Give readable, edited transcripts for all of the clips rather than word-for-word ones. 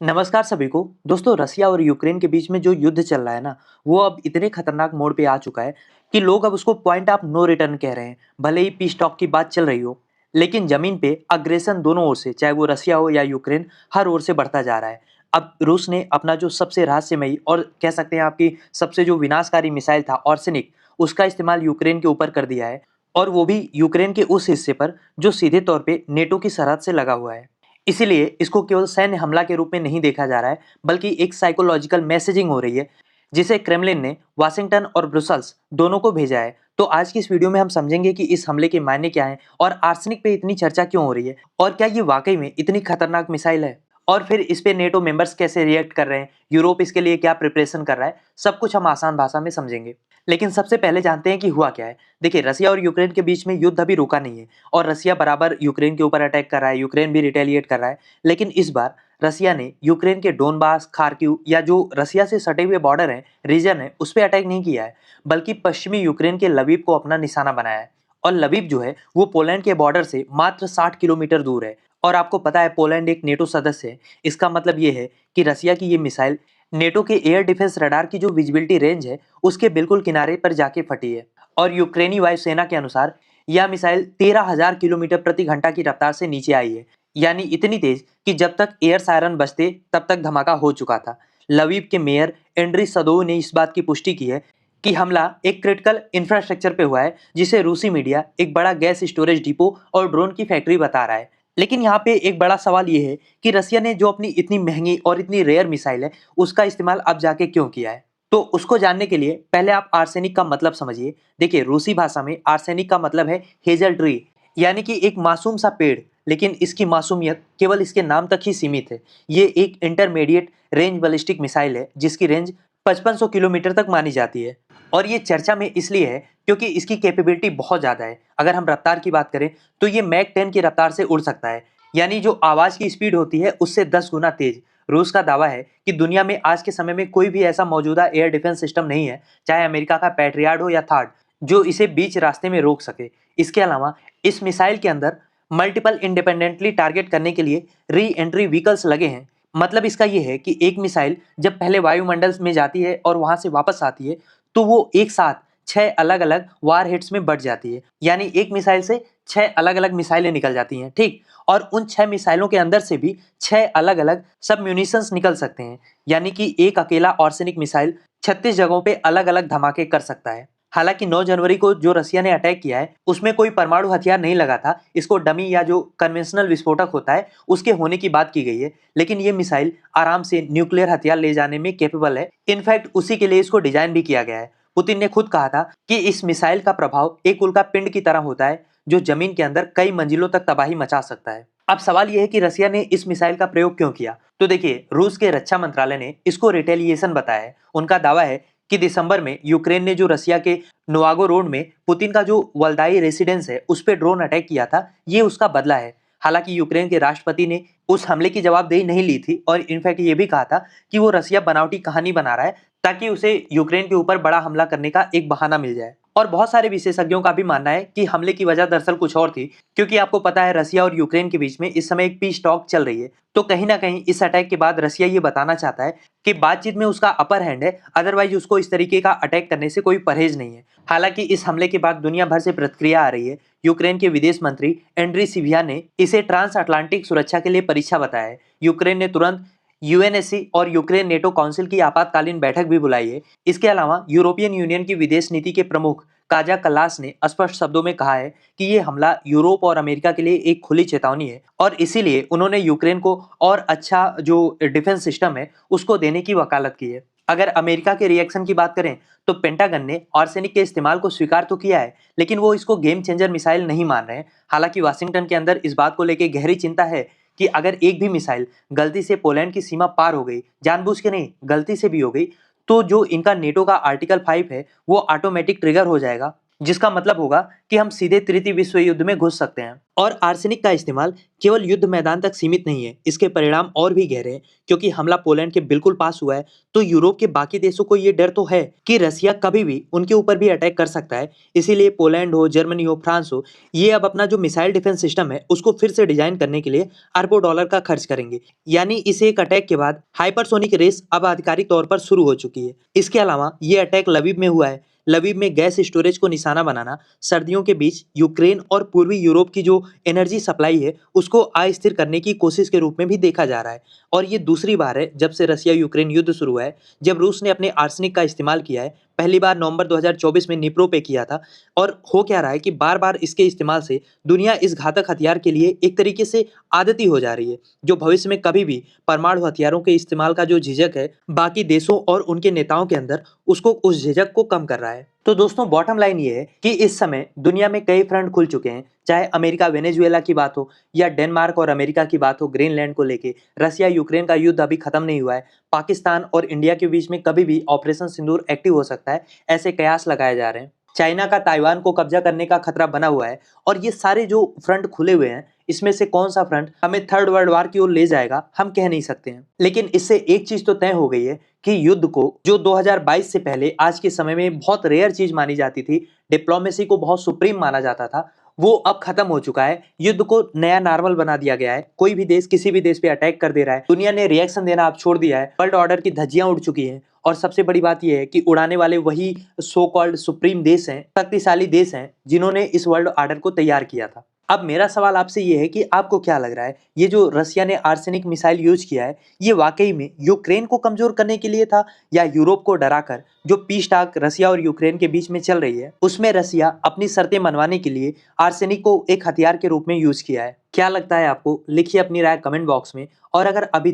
नमस्कार सभी को। दोस्तों, रसिया और यूक्रेन के बीच में जो युद्ध चल रहा है ना, वो अब इतने खतरनाक मोड़ पे आ चुका है कि लोग अब उसको पॉइंट ऑफ नो रिटर्न कह रहे हैं। भले ही पीस टॉक की बात चल रही हो, लेकिन जमीन पे अग्रेसन दोनों ओर से, चाहे वो रसिया हो या यूक्रेन, हर ओर से बढ़ता जा रहा है। अब रूस ने अपना जो सबसे रहस्यमयी और कह सकते हैं आपकी सबसे जो विनाशकारी मिसाइल था ऑर्सेनिक, उसका इस्तेमाल यूक्रेन के ऊपर कर दिया है, और वो भी यूक्रेन के उस हिस्से पर जो सीधे तौर पे नेटो की सरहद से लगा हुआ है। इसीलिए इसको केवल सैन्य हमला के रूप में नहीं देखा जा रहा है, बल्कि एक साइकोलॉजिकल मैसेजिंग हो रही है, जिसे क्रेमलिन ने वाशिंगटन और ब्रुसल्स दोनों को भेजा है। तो आज की इस वीडियो में हम समझेंगे कि इस हमले के मायने क्या हैं और आर्सेनिक पे इतनी चर्चा क्यों हो रही है, और क्या ये वाकई में इतनी खतरनाक मिसाइल है, और फिर इस पे नेटो मेंबर्स कैसे रिएक्ट कर रहे हैं, यूरोप इसके लिए क्या प्रिपरेशन कर रहा है, सब कुछ हम आसान भाषा में समझेंगे। लेकिन सबसे पहले जानते हैं कि हुआ क्या है। देखिए, रसिया और यूक्रेन के बीच में युद्ध अभी रुका नहीं है, और रसिया बराबर यूक्रेन के ऊपर अटैक कर रहा है, यूक्रेन भी रिटेलिएट कर रहा है। लेकिन इस बार रसिया ने यूक्रेन के डोनबास, खार्किव या जो रसिया से सटे हुए बॉर्डर है, रीजन है, उस पर अटैक नहीं किया है, बल्कि पश्चिमी यूक्रेन के लवीव को अपना निशाना बनाया है। और लवीव जो है वो पोलैंड के बॉर्डर से मात्र 60 किलोमीटर दूर है। और आपको पता है पोलैंड एक नेटो सदस्य है। इसका मतलब ये है कि रसिया की ये मिसाइल नेटो के एयर डिफेंस रडार की जो विजिबिलिटी रेंज है, उसके बिल्कुल किनारे पर जाके फटी है। और यूक्रेनी वायुसेना के अनुसार यह मिसाइल 13,000 किलोमीटर प्रति घंटा की रफ्तार से नीचे आई है, यानी इतनी तेज कि जब तक एयर सायरन बजते तब तक धमाका हो चुका था। लवीव के मेयर एंड्री सदोव ने इस बात की पुष्टि की है कि हमला एक क्रिटिकल इंफ्रास्ट्रक्चर पे हुआ है, जिसे रूसी मीडिया एक बड़ा गैस स्टोरेज डिपो और ड्रोन की फैक्ट्री बता रहा है। लेकिन यहाँ पे एक बड़ा सवाल ये है कि रसिया ने जो अपनी इतनी महंगी और इतनी रेयर मिसाइल है, उसका इस्तेमाल अब जाके क्यों किया है। तो उसको जानने के लिए पहले आप आर्सेनिक का मतलब समझिए। देखिए, रूसी भाषा में आर्सेनिक का मतलब है हेजल ट्री, यानी कि एक मासूम सा पेड़। लेकिन इसकी मासूमियत केवल इसके नाम तक ही सीमित है। ये एक इंटरमीडिएट रेंज बैलिस्टिक मिसाइल है, जिसकी रेंज 5500 किलोमीटर तक मानी जाती है। और ये चर्चा में इसलिए है क्योंकि इसकी कैपेबिलिटी बहुत ज़्यादा है। अगर हम रफ्तार की बात करें तो ये मैक 10 की रफ्तार से उड़ सकता है, यानी जो आवाज़ की स्पीड होती है उससे 10 गुना तेज। रूस का दावा है कि दुनिया में आज के समय में कोई भी ऐसा मौजूदा एयर डिफेंस सिस्टम नहीं है, चाहे अमेरिका का पैट्रियाड हो या थार्ड, जो इसे बीच रास्ते में रोक सके। इसके अलावा इस मिसाइल के अंदर मल्टीपल इंडिपेंडेंटली टारगेट करने के लिए री एंट्री व्हीकल्स लगे हैं। मतलब इसका यह है कि एक मिसाइल जब पहले वायुमंडल में जाती है और वहां से वापस आती है, तो वो एक साथ 6 अलग-अलग वार हेड्स में बढ़ जाती है। यानी एक मिसाइल से 6 अलग-अलग मिसाइलें निकल जाती हैं, ठीक? और उन 6 मिसाइलों के अंदर से भी 6 अलग-अलग सब म्यूनिशंस निकल सकते हैं। यानी कि एक अकेला आर्सेनिक मिसाइल 36 जगहों पे अलग-अलग धमाके कर सकता है। हालांकि 9 जनवरी को जो रसिया ने अटैक किया है, उसमें कोई परमाणु हथियार नहीं लगा था। इसको डमी या जो कन्वेंशनल विस्फोटक होता है, उसके होने की बात की गई है। लेकिन ये मिसाइल आराम से न्यूक्लियर हथियार ले जाने में कैपेबल है। इनफैक्ट उसी के लिए इसको डिजाइन भी किया गया है। पुतिन ने खुद कहा था कि इस मिसाइल का प्रभाव एक उल्का पिंड की तरह होता है, जो जमीन के अंदर कई मंजिलों तक तबाही मचा सकता है। अब सवाल यह है कि रसिया ने इस मिसाइल का प्रयोग क्यों किया। तो देखिए, रूस के रक्षा मंत्रालय ने इसको रिटेलिएशन बताया है। उनका दावा है कि दिसंबर में यूक्रेन ने जो रसिया के नोवागो रोड में पुतिन का जो वल्दाई रेसिडेंस है, उस पर ड्रोन अटैक किया था, ये उसका बदला है। हालांकि यूक्रेन के राष्ट्रपति ने उस हमले की जवाबदेही नहीं ली थी, और इनफैक्ट ये भी कहा था कि वो रसिया बनावटी कहानी बना रहा है, ताकि उसे यूक्रेन के ऊपर बड़ा हमला करने का एक बहाना मिल जाए। और बहुत सारे विशेषज्ञों का भी मानना है कि हमले की वजह दरअसल कुछ और थी, क्योंकि आपको पता है रसिया और यूक्रेन के बीच में इस समय एक पीस टॉक चल रही है। तो कहीं ना कहीं इस अटैक के बाद रसिया ये बताना चाहता है कि बातचीत में उसका अपर हैंड है, अदरवाइज उसको इस तरीके का अटैक करने से कोई परहेज नहीं है। हालांकि इस हमले के बाद दुनिया भर से प्रतिक्रिया आ रही है। यूक्रेन के विदेश मंत्री एंड्री सिविया ने इसे ट्रांस अटलांटिक सुरक्षा के लिए परीक्षा बताया है। यूक्रेन ने तुरंत यूएनएससी और यूक्रेन नेटो काउंसिल की आपातकालीन बैठक भी बुलाई है। इसके अलावा यूरोपियन यूनियन की विदेश नीति के प्रमुख काजा कल्लास ने स्पष्ट शब्दों में कहा है कि ये हमला यूरोप और अमेरिका के लिए एक खुली चेतावनी है, और इसीलिए उन्होंने यूक्रेन को और अच्छा जो डिफेंस सिस्टम है उसको देने की वकालत की है। अगर अमेरिका के रिएक्शन की बात करें तो पेंटागन ने आर्सेनिक के इस्तेमाल को स्वीकार तो किया है, लेकिन वो इसको गेम चेंजर मिसाइल नहीं मान रहे हैं। हालांकि वाशिंगटन के अंदर इस बात को लेकर गहरी चिंता है कि अगर एक भी मिसाइल गलती से पोलैंड की सीमा पार हो गई, जानबूझ के नहीं, गलती से भी हो गई, तो जो इनका नेटो का आर्टिकल 5 है वो ऑटोमेटिक ट्रिगर हो जाएगा, जिसका मतलब होगा कि हम सीधे तृतीय विश्व युद्ध में घुस सकते हैं। और आर्सेनिक का इस्तेमाल केवल युद्ध मैदान तक सीमित नहीं है, इसके परिणाम और भी गहरे हैं। क्योंकि हमला पोलैंड के बिल्कुल पास हुआ है, तो यूरोप के बाकी देशों को ये डर तो है कि रसिया कभी भी उनके ऊपर भी अटैक कर सकता है। इसीलिए पोलैंड हो, जर्मनी हो, फ्रांस हो, ये अब अपना जो मिसाइल डिफेंस सिस्टम है उसको फिर से डिजाइन करने के लिए अरबों डॉलर का खर्च करेंगे। यानी इस एक अटैक के बाद हाइपरसोनिक रेस अब आधिकारिक तौर पर शुरू हो चुकी है। इसके अलावा ये अटैक लवीव में हुआ है। लवीव में गैस स्टोरेज को निशाना बनाना सर्दियों के बीच यूक्रेन और पूर्वी यूरोप की जो एनर्जी सप्लाई है उसको अस्थिर करने की कोशिश के रूप में भी देखा जा रहा है। और ये दूसरी बार है जब से रसिया यूक्रेन युद्ध शुरू हुआ है जब रूस ने अपने आर्सेनिक का इस्तेमाल किया है। पहली बार नवंबर 2024 में निप्रो पे किया था। और हो क्या रहा है कि बार बार इसके इस्तेमाल से दुनिया इस घातक हथियार के लिए एक तरीके से आदती हो जा रही है, जो भविष्य में कभी भी परमाणु हथियारों के इस्तेमाल का जो झिझक है बाकी देशों और उनके नेताओं के अंदर, उसको उस झिझक को कम कर रहा है। तो दोस्तों बॉटम लाइन ये है कि इस समय दुनिया में कई फ्रंट खुल चुके हैं। चाहे अमेरिका वेनेजुएला की बात हो या डेनमार्क और अमेरिका की बात हो ग्रीनलैंड को लेके, रसिया यूक्रेन का युद्ध अभी खत्म नहीं हुआ है। पाकिस्तान और इंडिया के बीच में कभी भी ऑपरेशन सिंदूर एक्टिव हो सकता है, ऐसे कयास लगाए जा रहे हैं। चाइना का ताइवान को कब्जा करने का खतरा बना हुआ है। और ये सारे जो फ्रंट खुले हुए हैं, इसमें से कौन सा फ्रंट हमें थर्ड वर्ल्ड वॉर की ओर ले जाएगा हम कह नहीं सकते हैं। लेकिन इससे एक चीज तो तय हो गई है कि युद्ध को जो 2022 से पहले आज के समय में बहुत रेयर चीज मानी जाती थी, डिप्लोमेसी को बहुत सुप्रीम माना जाता था, वो अब खत्म हो चुका है। युद्ध को नया नॉर्मल बना दिया गया है। कोई भी देश किसी भी देश पे अटैक कर दे रहा है, दुनिया ने रिएक्शन देना अब छोड़ दिया है। वर्ल्ड ऑर्डर की धज्जियां उड़ चुकी हैं। और सबसे बड़ी बात यह है कि उड़ाने वाले वही सो कॉल्ड सुप्रीम देश हैं, शक्तिशाली देश हैं, जिन्होंने इस वर्ल्ड ऑर्डर को तैयार किया था। अब मेरा सवाल आपसे ये है कि आपको क्या लग रहा है, ये जो रसिया ने आर्सेनिक मिसाइल यूज किया है, ये वाकई में यूक्रेन को कमजोर करने के लिए था, या यूरोप को डराकर जो पीस टॉक रसिया और यूक्रेन के बीच में चल रही है उसमें रसिया अपनी शर्तें मनवाने के लिए आर्सेनिक को एक हथियार के रूप में यूज किया है? क्या लगता है आपको? लिखिए अपनी राय कमेंट बॉक्स में। और अगर अभी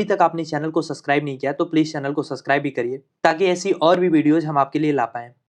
तक आपने चैनल को सब्सक्राइब नहीं किया तो प्लीज चैनल को सब्सक्राइब भी करिए, ताकि ऐसी और भी वीडियोज हम आपके लिए ला पाएं।